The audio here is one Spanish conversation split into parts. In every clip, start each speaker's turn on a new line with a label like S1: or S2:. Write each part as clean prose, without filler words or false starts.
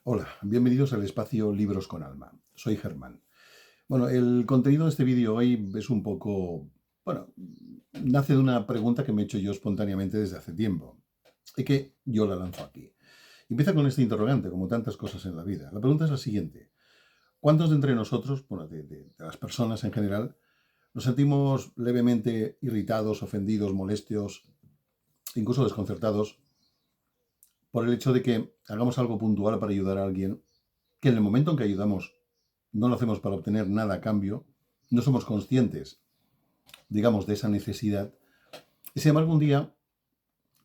S1: Hola, bienvenidos al espacio Libros con Alma. Soy Germán. Bueno, el contenido de este vídeo hoy es un poco, bueno, nace de una pregunta que me he hecho yo espontáneamente desde hace tiempo y que yo la lanzo aquí. Empieza con este interrogante, como tantas cosas en la vida. La pregunta es la siguiente. ¿Cuántos de entre nosotros, bueno, de las personas en general, nos sentimos levemente irritados, ofendidos, molestos, incluso desconcertados por el hecho de que hagamos algo puntual para ayudar a alguien que en el momento en que ayudamos no lo hacemos para obtener nada a cambio, no somos conscientes, digamos, de esa necesidad, y sin embargo un día,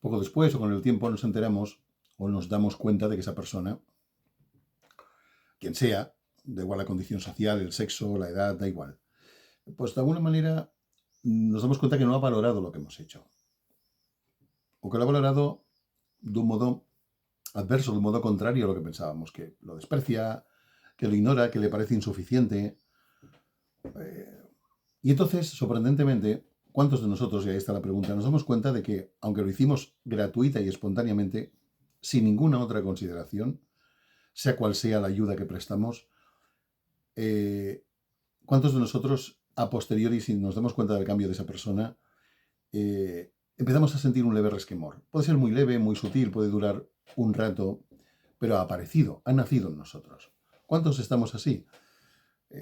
S1: poco después o con el tiempo, nos enteramos o nos damos cuenta de que esa persona, quien sea, da igual la condición social, el sexo, la edad, da igual, pues de alguna manera nos damos cuenta que no ha valorado lo que hemos hecho, o que lo ha valorado de un modo adverso, de un modo contrario a lo que pensábamos, que lo desprecia, que lo ignora, que le parece insuficiente. Y entonces, sorprendentemente, ¿cuántos de nosotros, y ahí está la pregunta, nos damos cuenta de que, aunque lo hicimos gratuita y espontáneamente, sin ninguna otra consideración, sea cual sea la ayuda que prestamos, eh, ¿cuántos de nosotros, a posteriori, si nos damos cuenta del cambio de esa persona, empezamos a sentir un leve resquemor? Puede ser muy leve, muy sutil, puede durar un rato, pero ha aparecido, ha nacido en nosotros. ¿Cuántos estamos así?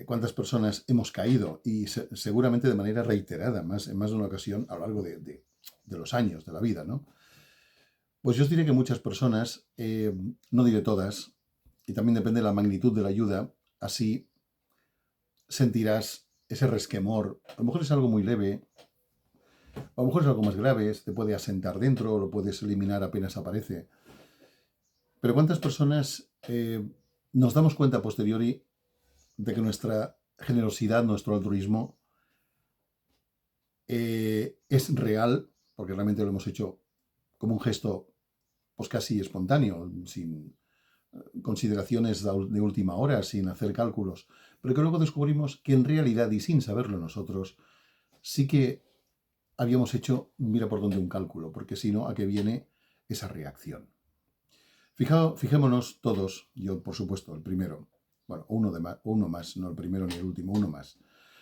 S1: ¿Cuántas personas hemos caído? Y seguramente de manera reiterada, en más de una ocasión a lo largo de los años, de la vida, ¿no? Pues yo os diré que muchas personas, no diré todas, y también depende de la magnitud de la ayuda, así sentirás ese resquemor. A lo mejor es algo muy leve, a lo mejor es algo más grave, te puede asentar dentro, lo puedes eliminar apenas aparece. Pero ¿cuántas personas nos damos cuenta a posteriori de que nuestra generosidad, nuestro altruismo, es real, porque realmente lo hemos hecho como un gesto pues casi espontáneo, sin consideraciones de última hora, sin hacer cálculos, pero que luego descubrimos que en realidad, y sin saberlo nosotros, sí que habíamos hecho, mira por dónde un cálculo, porque si no, ¿a qué viene esa reacción? Fijémonos todos, yo por supuesto, el primero, bueno, uno más, no el primero ni el último, uno más.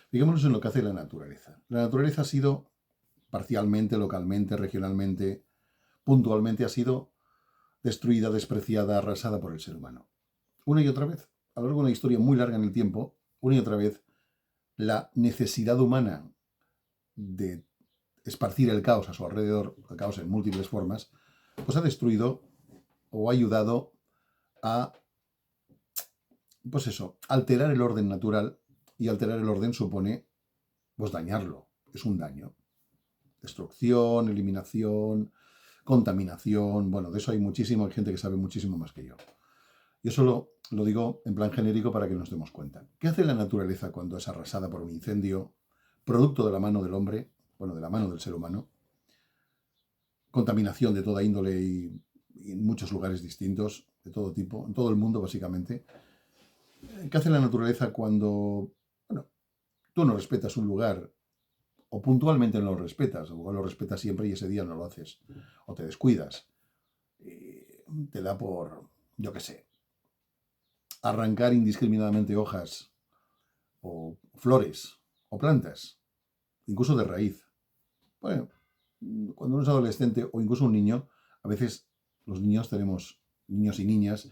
S1: Fijémonos en lo que hace la naturaleza. La naturaleza ha sido parcialmente, localmente, regionalmente, puntualmente, ha sido destruida, despreciada, arrasada por el ser humano. Una y otra vez, a lo largo de una historia muy larga en el tiempo, una y otra vez, la necesidad humana de esparcir el caos a su alrededor, el caos en múltiples formas, pues ha destruido o ha ayudado a, pues eso, alterar el orden natural, y alterar el orden supone, pues dañarlo, es un daño. Destrucción, eliminación, contaminación, bueno, de eso hay muchísima gente que sabe muchísimo más que yo. Yo solo lo digo en plan genérico para que nos demos cuenta. ¿Qué hace la naturaleza cuando es arrasada por un incendio, producto de la mano del hombre, bueno, de la mano del ser humano? Contaminación de toda índole y en muchos lugares distintos, de todo tipo, en todo el mundo básicamente. ¿Qué hace la naturaleza cuando, bueno, tú no respetas un lugar o puntualmente no lo respetas, o lo respetas siempre y ese día no lo haces, o te descuidas, te da por, yo qué sé, arrancar indiscriminadamente hojas o flores o plantas, incluso de raíz? Bueno, cuando uno es adolescente o incluso un niño, a veces los niños tenemos, niños y niñas,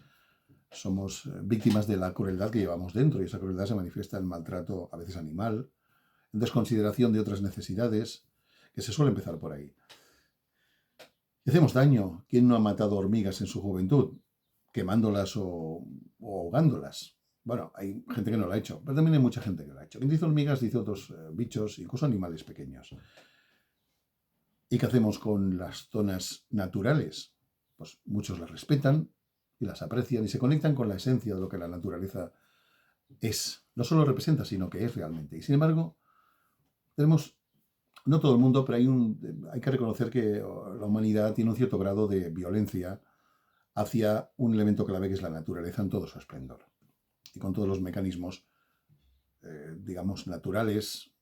S1: somos víctimas de la crueldad que llevamos dentro, y esa crueldad se manifiesta en maltrato a veces animal, en desconsideración de otras necesidades, que se suele empezar por ahí. Y hacemos daño. ¿Quién no ha matado hormigas en su juventud? Quemándolas o ahogándolas. Bueno, hay gente que no lo ha hecho, pero también hay mucha gente que lo ha hecho. Quien dice hormigas dice otros bichos, incluso animales pequeños. ¿Y qué hacemos con las zonas naturales? Pues muchos las respetan y las aprecian y se conectan con la esencia de lo que la naturaleza es. No solo representa, sino que es realmente. Y sin embargo, tenemos, no todo el mundo, pero hay que reconocer que la humanidad tiene un cierto grado de violencia hacia un elemento clave que es la naturaleza en todo su esplendor. Y con todos los mecanismos, digamos, naturales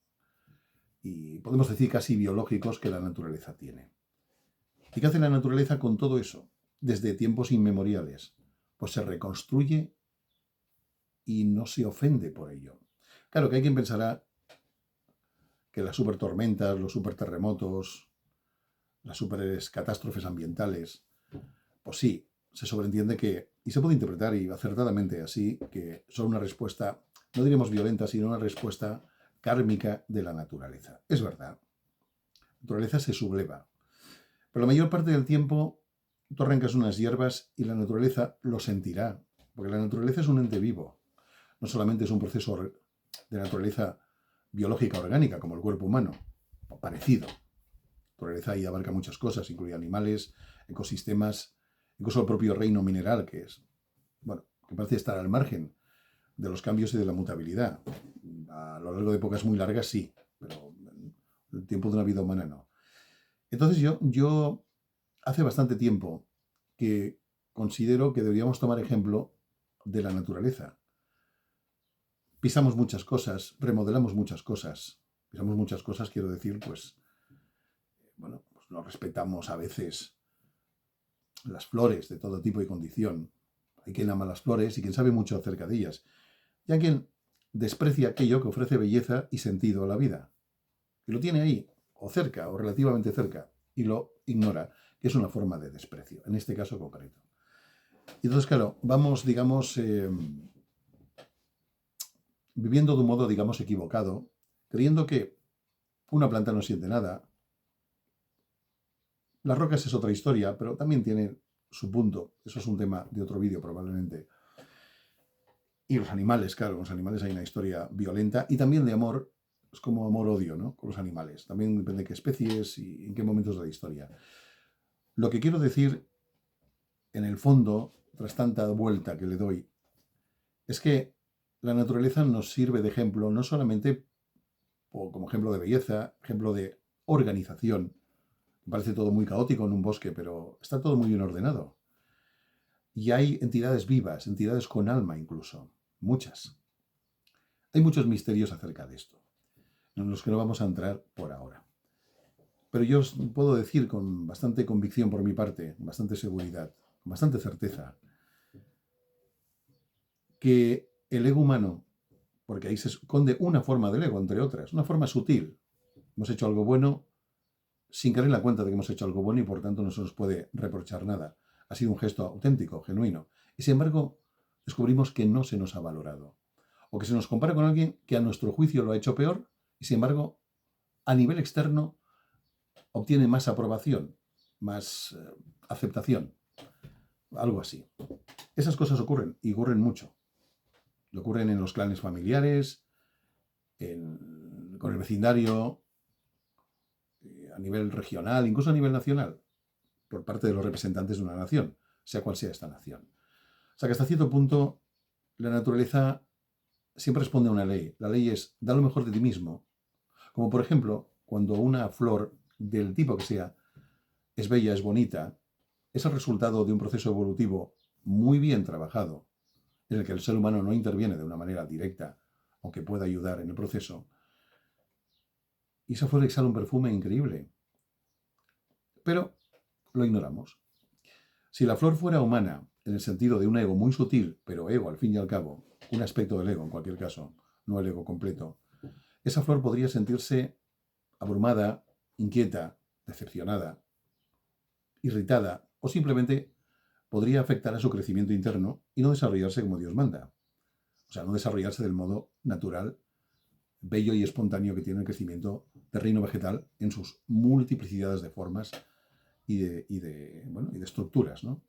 S1: y podemos decir casi biológicos que la naturaleza tiene. ¿Y qué hace la naturaleza con todo eso? Desde tiempos inmemoriales. pues se reconstruye y no se ofende por ello. Claro que hay quien pensará que las supertormentas, los superterremotos, las supercatástrofes ambientales, pues sí, se sobreentiende que, y se puede interpretar y acertadamente así, que son una respuesta, no diremos violenta, sino una respuesta kármica de la naturaleza. Es verdad, la naturaleza se subleva, pero la mayor parte del tiempo tú arrancas unas hierbas y la naturaleza lo sentirá, porque la naturaleza es un ente vivo, no solamente es un proceso de naturaleza biológica orgánica como el cuerpo humano, o parecido. La naturaleza ahí abarca muchas cosas, incluye animales, ecosistemas, incluso el propio reino mineral, que es, bueno, que parece estar al margen de los cambios y de la mutabilidad. A lo largo de épocas muy largas sí, pero el tiempo de una vida humana no. Entonces yo hace bastante tiempo que considero que deberíamos tomar ejemplo de la naturaleza. Pisamos muchas cosas, remodelamos muchas cosas. Pisamos muchas cosas, quiero decir, pues, bueno, pues no respetamos a veces las flores de todo tipo y condición. Hay quien ama las flores y quien sabe mucho acerca de ellas. Y hay quien desprecia aquello que ofrece belleza y sentido a la vida. Y lo tiene ahí, o cerca, o relativamente cerca, y lo ignora, que es una forma de desprecio, en este caso concreto. Y entonces, claro, vamos, digamos, viviendo de un modo, digamos, equivocado, creyendo que una planta no siente nada. Las rocas es otra historia, pero también tiene su punto. Eso es un tema de otro vídeo probablemente. Y los animales, claro, con los animales hay una historia violenta y también de amor, es como amor-odio, ¿no? Con los animales. También depende de qué especies y en qué momentos de la historia. Lo que quiero decir, en el fondo, tras tanta vuelta que le doy, es que la naturaleza nos sirve de ejemplo, no solamente como ejemplo de belleza, ejemplo de organización. Parece todo muy caótico en un bosque, pero está todo muy bien ordenado. Y hay entidades vivas, entidades con alma incluso, muchas. Hay muchos misterios acerca de esto, en los que no vamos a entrar por ahora. Pero yo os puedo decir con bastante convicción por mi parte, bastante seguridad, con bastante certeza, que el ego humano, porque ahí se esconde una forma del ego, entre otras, una forma sutil. Hemos hecho algo bueno sin caer en la cuenta de que hemos hecho algo bueno y por tanto no se nos puede reprochar nada. Ha sido un gesto auténtico, genuino. Y sin embargo, descubrimos que no se nos ha valorado. O que se nos compara con alguien que a nuestro juicio lo ha hecho peor y sin embargo, a nivel externo, obtiene más aprobación, más aceptación. Algo así. Esas cosas ocurren y ocurren mucho. Ocurren en los clanes familiares, con el vecindario, a nivel regional, incluso a nivel nacional, por parte de los representantes de una nación, sea cual sea esta nación. O sea que hasta cierto punto la naturaleza siempre responde a una ley. La ley es, da lo mejor de ti mismo. Como por ejemplo, cuando una flor del tipo que sea es bella, es bonita, es el resultado de un proceso evolutivo muy bien trabajado, en el que el ser humano no interviene de una manera directa, aunque pueda ayudar en el proceso. Y esa flor exhala un perfume increíble. Pero lo ignoramos. Si la flor fuera humana, en el sentido de un ego muy sutil, pero ego al fin y al cabo, un aspecto del ego en cualquier caso, no el ego completo, esa flor podría sentirse abrumada, inquieta, decepcionada, irritada o simplemente podría afectar a su crecimiento interno y no desarrollarse como Dios manda. O sea, no desarrollarse del modo natural, bello y espontáneo que tiene el crecimiento del reino vegetal en sus multiplicidades de formas y de estructuras, ¿no?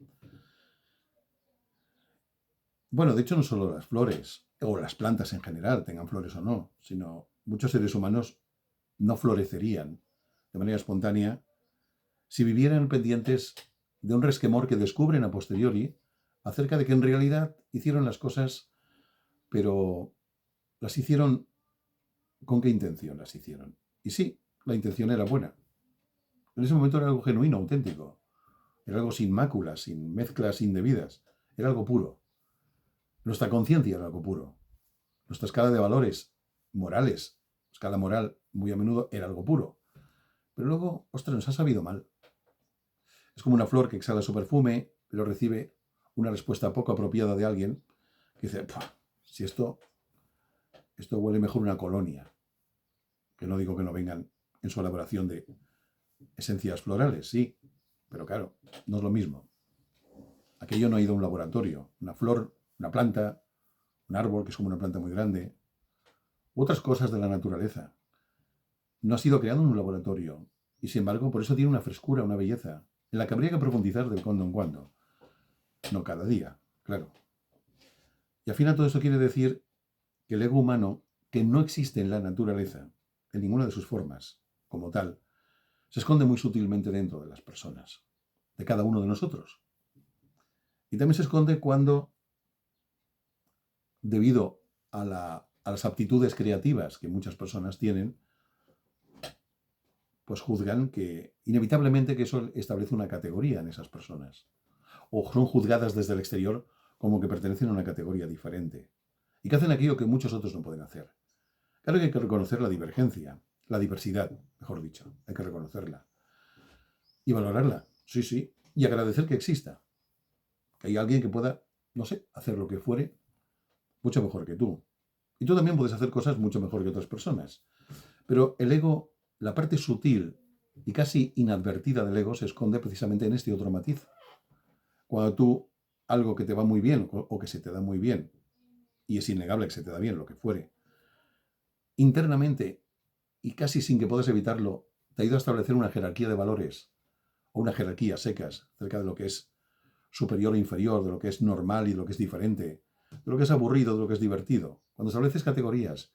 S1: Bueno, de hecho no solo las flores, o las plantas en general, tengan flores o no, sino muchos seres humanos no florecerían de manera espontánea si vivieran pendientes de un resquemor que descubren a posteriori acerca de que en realidad hicieron las cosas, pero las hicieron con qué intención las hicieron. Y sí, la intención era buena. En ese momento era algo genuino, auténtico. Era algo sin máculas, sin mezclas indebidas. Era algo puro. Nuestra conciencia era algo puro. Nuestra escala de valores morales, escala moral, muy a menudo era algo puro. Pero luego, ostras, nos ha sabido mal. Es como una flor que exhala su perfume, pero recibe una respuesta poco apropiada de alguien que dice, si esto huele mejor una colonia, que no digo que no vengan en su elaboración de esencias florales, sí, pero claro, no es lo mismo. Aquello no ha ido a un laboratorio, una flor, una planta, un árbol, que es como una planta muy grande, u otras cosas de la naturaleza. No ha sido creado en un laboratorio y, sin embargo, por eso tiene una frescura, una belleza, en la que habría que profundizar de cuando en cuando. No cada día, claro. Y al final todo esto quiere decir que el ego humano, que no existe en la naturaleza, en ninguna de sus formas, como tal, se esconde muy sutilmente dentro de las personas, de cada uno de nosotros. Y también se esconde cuando, debido a las aptitudes creativas que muchas personas tienen, pues juzgan que inevitablemente que eso establece una categoría en esas personas. O son juzgadas desde el exterior como que pertenecen a una categoría diferente. Y que hacen aquello que muchos otros no pueden hacer. Claro que hay que reconocer la divergencia, la diversidad, mejor dicho. Hay que reconocerla. Y valorarla, sí, sí. Y agradecer que exista. Que hay alguien que pueda, no sé, hacer lo que fuere mucho mejor que tú. Y tú también puedes hacer cosas mucho mejor que otras personas. Pero el ego, la parte sutil y casi inadvertida del ego se esconde precisamente en este otro matiz. Cuando tú, algo que te va muy bien o que se te da muy bien, y es innegable que se te da bien lo que fuere, internamente y casi sin que puedas evitarlo, te ha ido a establecer una jerarquía de valores o una jerarquía secas acerca de lo que es superior o inferior, de lo que es normal y de lo que es diferente, de lo que es aburrido, de lo que es divertido. Cuando estableces categorías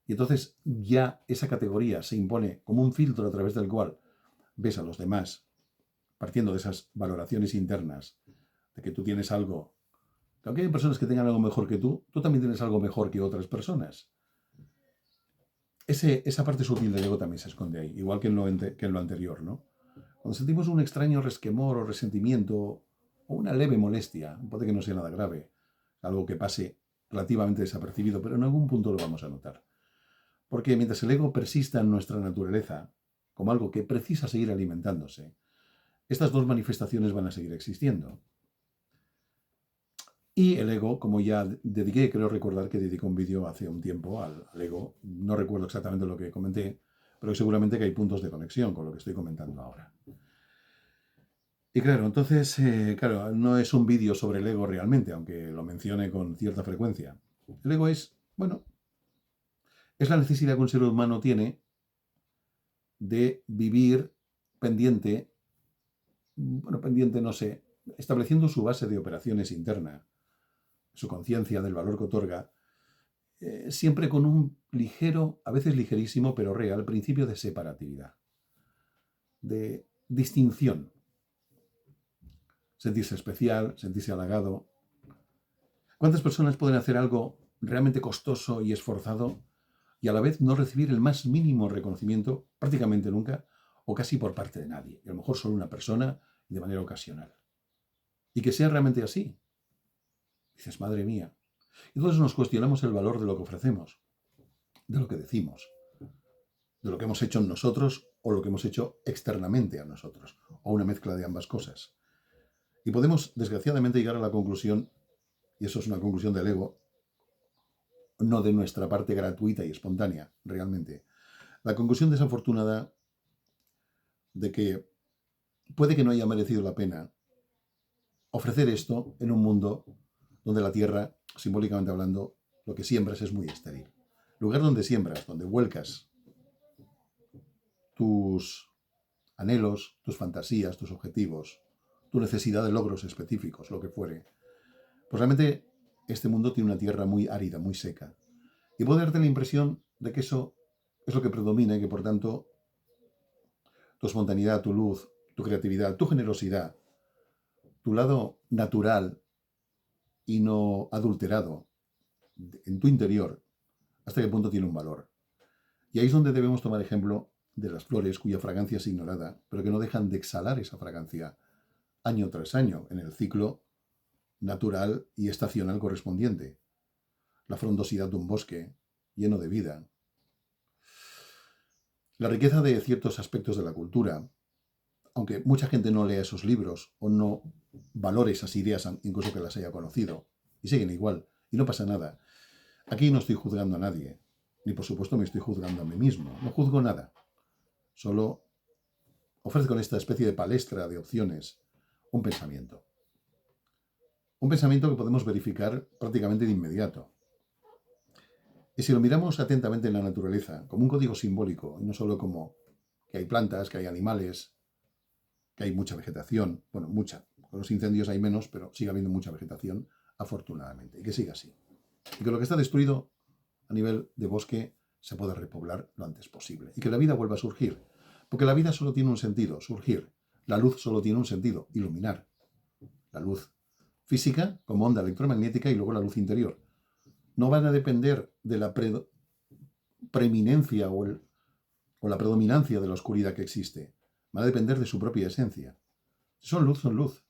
S1: y entonces ya esa categoría se impone como un filtro a través del cual ves a los demás, partiendo de esas valoraciones internas, de que tú tienes algo, que aunque hay personas que tengan algo mejor que tú también tienes algo mejor que otras personas. Esa parte sutil del ego también se esconde ahí, igual que en lo anterior, ¿no? Cuando sentimos un extraño resquemor o resentimiento o una leve molestia, puede que no sea nada grave, algo que pase relativamente desapercibido, pero en algún punto lo vamos a notar. Porque mientras el ego persista en nuestra naturaleza, como algo que precisa seguir alimentándose, estas dos manifestaciones van a seguir existiendo. Y el ego, como ya dediqué, creo recordar que dediqué un vídeo hace un tiempo al ego, no recuerdo exactamente lo que comenté, pero seguramente que hay puntos de conexión con lo que estoy comentando ahora. Y claro, entonces, claro, no es un vídeo sobre el ego realmente, aunque lo mencione con cierta frecuencia. El ego es, bueno, es la necesidad que un ser humano tiene de vivir pendiente, bueno, pendiente no sé, estableciendo su base de operaciones interna, su conciencia del valor que otorga, siempre con un ligero, a veces ligerísimo, pero real, principio de separatividad, de distinción. Sentirse especial, sentirse halagado. ¿Cuántas personas pueden hacer algo realmente costoso y esforzado y a la vez no recibir el más mínimo reconocimiento prácticamente nunca o casi por parte de nadie? Y a lo mejor solo una persona y de manera ocasional. Y que sea realmente así. Dices, madre mía. Y entonces nos cuestionamos el valor de lo que ofrecemos, de lo que decimos, de lo que hemos hecho en nosotros o lo que hemos hecho externamente a nosotros, o una mezcla de ambas cosas. Y podemos, desgraciadamente, llegar a la conclusión, y eso es una conclusión del ego, no de nuestra parte gratuita y espontánea, realmente. La conclusión desafortunada de que puede que no haya merecido la pena ofrecer esto en un mundo donde la tierra, simbólicamente hablando, lo que siembras es muy estéril. Lugar donde siembras, donde vuelcas tus anhelos, tus fantasías, tus objetivos, tu necesidad de logros específicos, lo que fuere. Pues realmente este mundo tiene una tierra muy árida, muy seca. Y puede darte la impresión de que eso es lo que predomina y que por tanto tu espontaneidad, tu luz, tu creatividad, tu generosidad, tu lado natural y no adulterado en tu interior, hasta qué punto tiene un valor. Y ahí es donde debemos tomar ejemplo de las flores cuya fragancia es ignorada, pero que no dejan de exhalar esa fragancia año tras año en el ciclo natural y estacional correspondiente. La frondosidad de un bosque lleno de vida. La riqueza de ciertos aspectos de la cultura, aunque mucha gente no lea esos libros o no valore esas ideas, incluso que las haya conocido, y siguen igual, y no pasa nada. Aquí no estoy juzgando a nadie, ni por supuesto me estoy juzgando a mí mismo, no juzgo nada, solo ofrezco en esta especie de palestra de opciones un pensamiento. Un pensamiento que podemos verificar prácticamente de inmediato. Y si lo miramos atentamente en la naturaleza, como un código simbólico, y no solo como que hay plantas, que hay animales, que hay mucha vegetación, bueno, mucha, con los incendios hay menos, pero sigue habiendo mucha vegetación, afortunadamente, y que siga así. Y que lo que está destruido a nivel de bosque se pueda repoblar lo antes posible. Y que la vida vuelva a surgir. Porque la vida solo tiene un sentido, surgir. La luz solo tiene un sentido, iluminar. La luz física como onda electromagnética y luego la luz interior. No van a depender de la preeminencia o la predominancia de la oscuridad que existe. Van a depender de su propia esencia. Si son luz, son luz.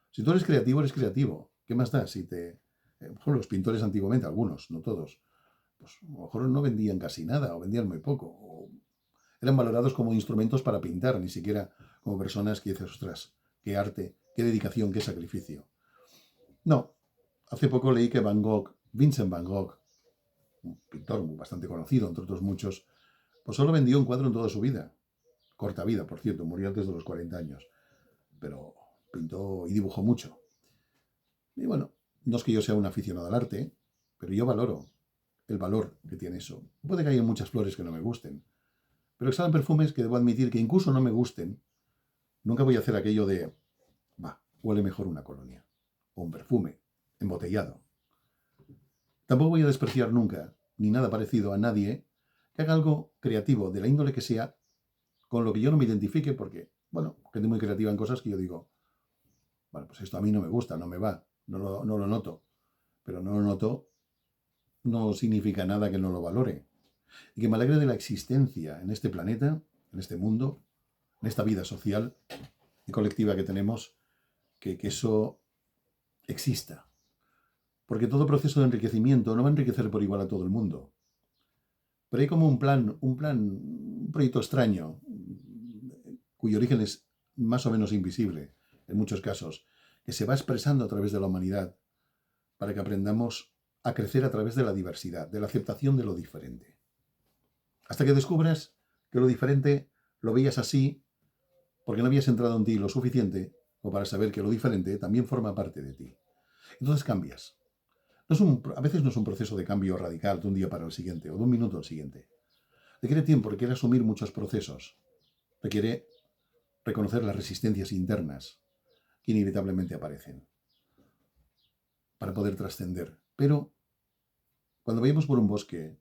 S1: Si tú eres creativo, eres creativo. ¿Qué más da? Si te... mejor los pintores antiguamente, algunos, no todos, pues a lo mejor no vendían casi nada o vendían muy poco. O eran valorados como instrumentos para pintar, ni siquiera como personas que dices, ostras, qué arte, qué dedicación, qué sacrificio. No. Hace poco leí que Van Gogh, Vincent Van Gogh, un pintor bastante conocido, entre otros muchos, pues solo vendió un cuadro en toda su vida. Corta vida, por cierto, murió antes de los 40 años. Pero pintó y dibujó mucho. Y bueno, no es que yo sea un aficionado al arte, pero yo valoro el valor que tiene eso. Puede que haya muchas flores que no me gusten, pero exhalan perfumes que debo admitir que incluso no me gusten. Nunca voy a hacer aquello de, va, huele mejor una colonia o un perfume embotellado. Tampoco voy a despreciar nunca, ni nada parecido a nadie que haga algo creativo, de la índole que sea, con lo que yo no me identifique, porque, bueno, gente muy creativa en cosas que yo digo, bueno, pues esto a mí no me gusta, no me va, no lo noto. Pero no lo noto no significa nada que no lo valore. Y que me alegre de la existencia en este planeta, en este mundo, en esta vida social y colectiva que tenemos, que eso exista. Porque todo proceso de enriquecimiento no va a enriquecer por igual a todo el mundo. Pero hay como un proyecto extraño, cuyo origen es más o menos invisible, en muchos casos, que se va expresando a través de la humanidad para que aprendamos a crecer a través de la diversidad, de la aceptación de lo diferente. Hasta que descubras que lo diferente lo veías así porque no habías entrado en ti lo suficiente como para saber que lo diferente también forma parte de ti. Entonces cambias. A veces no es un proceso de cambio radical de un día para el siguiente o de un minuto al siguiente. Requiere tiempo, requiere asumir muchos procesos. Requiere reconocer las resistencias internas que inevitablemente aparecen para poder trascender. Pero cuando vayamos por un bosque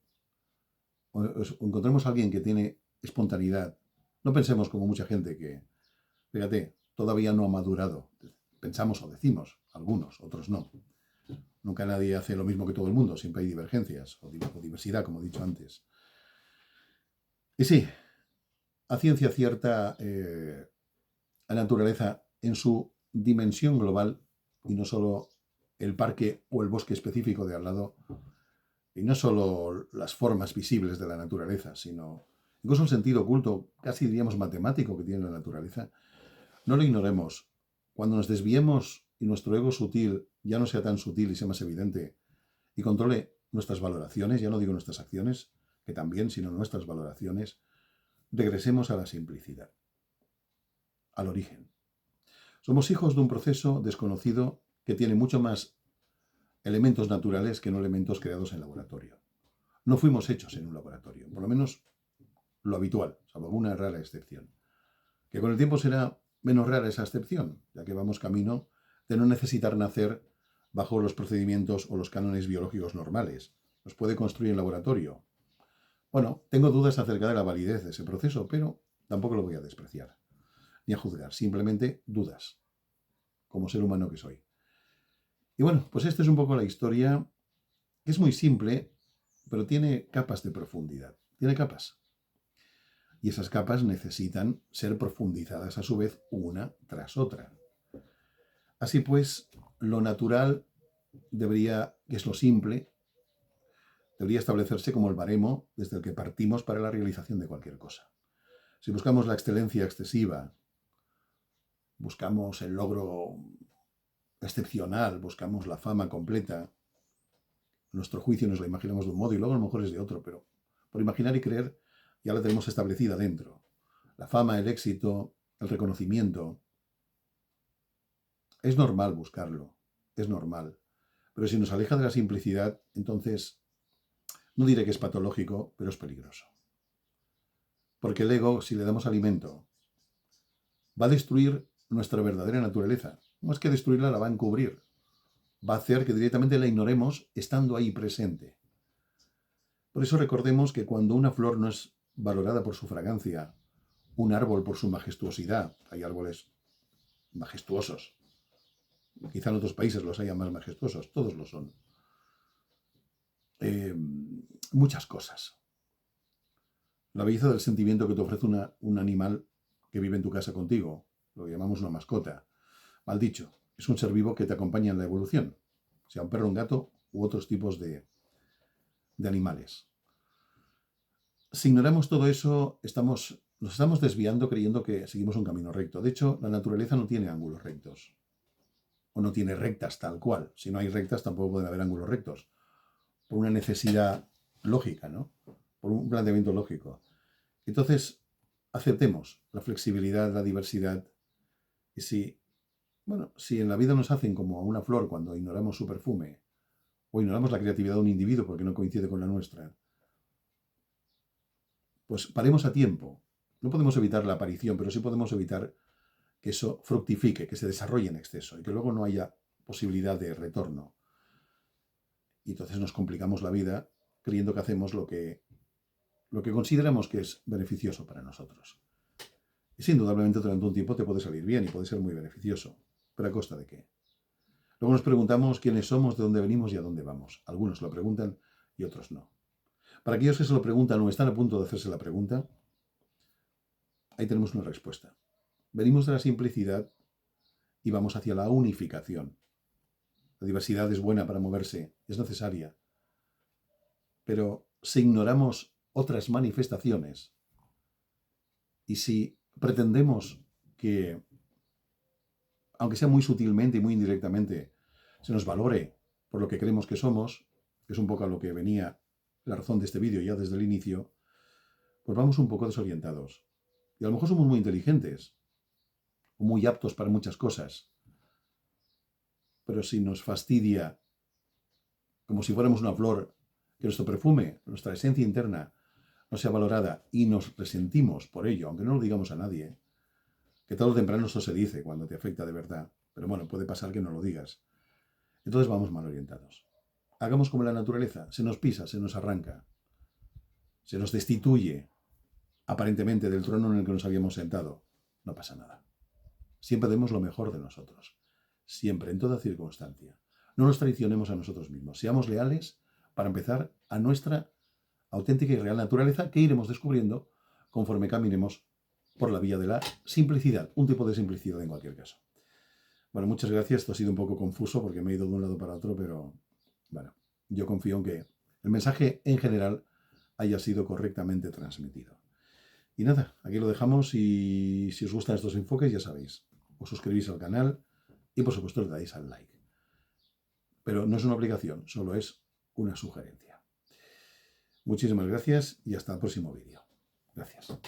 S1: o encontremos a alguien que tiene espontaneidad, no pensemos como mucha gente que, fíjate, todavía no ha madurado. Pensamos o decimos, algunos, otros no. Nunca nadie hace lo mismo que todo el mundo, siempre hay divergencias o diversidad, como he dicho antes. Y sí, a ciencia cierta, la naturaleza en su dimensión global, y no solo el parque o el bosque específico de al lado, y no solo las formas visibles de la naturaleza, sino incluso el sentido oculto, casi diríamos matemático que tiene la naturaleza, no lo ignoremos. Cuando nos desviemos y nuestro ego sutil ya no sea tan sutil y sea más evidente y controle nuestras valoraciones, ya no digo nuestras acciones, que también, sino nuestras valoraciones, regresemos a la simplicidad, al origen. Somos hijos de un proceso desconocido que tiene mucho más elementos naturales que no elementos creados en laboratorio. No fuimos hechos en un laboratorio, por lo menos lo habitual, salvo alguna rara excepción. Que con el tiempo será menos rara esa excepción, ya que vamos camino de no necesitar nacer bajo los procedimientos o los cánones biológicos normales. Nos puede construir en laboratorio. Bueno, tengo dudas acerca de la validez de ese proceso, pero tampoco lo voy a despreciar, ni a juzgar, simplemente dudas, como ser humano que soy. Y bueno, pues esta es un poco la historia, que es muy simple, pero tiene capas de profundidad. Tiene capas. Y esas capas necesitan ser profundizadas a su vez una tras otra. Así pues, lo natural debería, que es lo simple, debería establecerse como el baremo desde el que partimos para la realización de cualquier cosa. Si buscamos la excelencia excesiva, buscamos el logro excepcional, buscamos la fama completa. Nuestro juicio nos la imaginamos de un modo y luego a lo mejor es de otro, pero por imaginar y creer ya la tenemos establecida dentro. La fama, el éxito, el reconocimiento. Es normal buscarlo, es normal. Pero si nos aleja de la simplicidad, entonces no diré que es patológico, pero es peligroso. Porque el ego, si le damos alimento, va a destruir nuestra verdadera naturaleza. No es que destruirla, la va a encubrir. Va a hacer que directamente la ignoremos estando ahí presente. Por eso recordemos que cuando una flor no es valorada por su fragancia, un árbol por su majestuosidad, hay árboles majestuosos, quizá en otros países los haya más majestuosos, todos lo son. Muchas cosas. La belleza del sentimiento que te ofrece un animal que vive en tu casa contigo, lo que llamamos una mascota. Mal dicho, es un ser vivo que te acompaña en la evolución, sea un perro, un gato u otros tipos de animales. Si ignoramos todo eso, nos estamos desviando creyendo que seguimos un camino recto. De hecho, la naturaleza no tiene ángulos rectos. O no tiene rectas tal cual. Si no hay rectas, tampoco pueden haber ángulos rectos. Por una necesidad lógica, ¿no? Por un planteamiento lógico. Entonces, aceptemos la flexibilidad, la diversidad. Y si en la vida nos hacen como a una flor cuando ignoramos su perfume, o ignoramos la creatividad de un individuo porque no coincide con la nuestra, pues paremos a tiempo. No podemos evitar la aparición, pero sí podemos evitar que eso fructifique, que se desarrolle en exceso y que luego no haya posibilidad de retorno. Y entonces nos complicamos la vida creyendo que hacemos lo que consideramos que es beneficioso para nosotros. Y sí, indudablemente durante un tiempo te puede salir bien y puede ser muy beneficioso. ¿Pero a costa de qué? Luego nos preguntamos quiénes somos, de dónde venimos y a dónde vamos. Algunos lo preguntan y otros no. Para aquellos que se lo preguntan o están a punto de hacerse la pregunta, ahí tenemos una respuesta. Venimos de la simplicidad y vamos hacia la unificación. La diversidad es buena para moverse, es necesaria. Pero si ignoramos otras manifestaciones y si pretendemos que, aunque sea muy sutilmente y muy indirectamente, se nos valore por lo que creemos que somos, que es un poco a lo que venía la razón de este vídeo ya desde el inicio, pues vamos un poco desorientados. Y a lo mejor somos muy inteligentes o muy aptos para muchas cosas. Pero si nos fastidia, como si fuéramos una flor, que nuestro perfume, nuestra esencia interna, no sea valorada y nos resentimos por ello, aunque no lo digamos a nadie, que tarde o temprano esto se dice cuando te afecta de verdad, pero bueno, puede pasar que no lo digas. Entonces vamos mal orientados. Hagamos como la naturaleza, se nos pisa, se nos arranca, se nos destituye aparentemente del trono en el que nos habíamos sentado. No pasa nada. Siempre demos lo mejor de nosotros. Siempre, en toda circunstancia. No nos traicionemos a nosotros mismos. Seamos leales, para empezar, a nuestra auténtica y real naturaleza que iremos descubriendo conforme caminemos por la vía de la simplicidad. Un tipo de simplicidad en cualquier caso. Bueno, muchas gracias. Esto ha sido un poco confuso porque me he ido de un lado para otro, pero bueno, yo confío en que el mensaje en general haya sido correctamente transmitido. Y nada, aquí lo dejamos y si os gustan estos enfoques, ya sabéis, os suscribís al canal y por supuesto le dais al like. Pero no es una obligación, solo es una sugerencia. Muchísimas gracias y hasta el próximo vídeo. Gracias.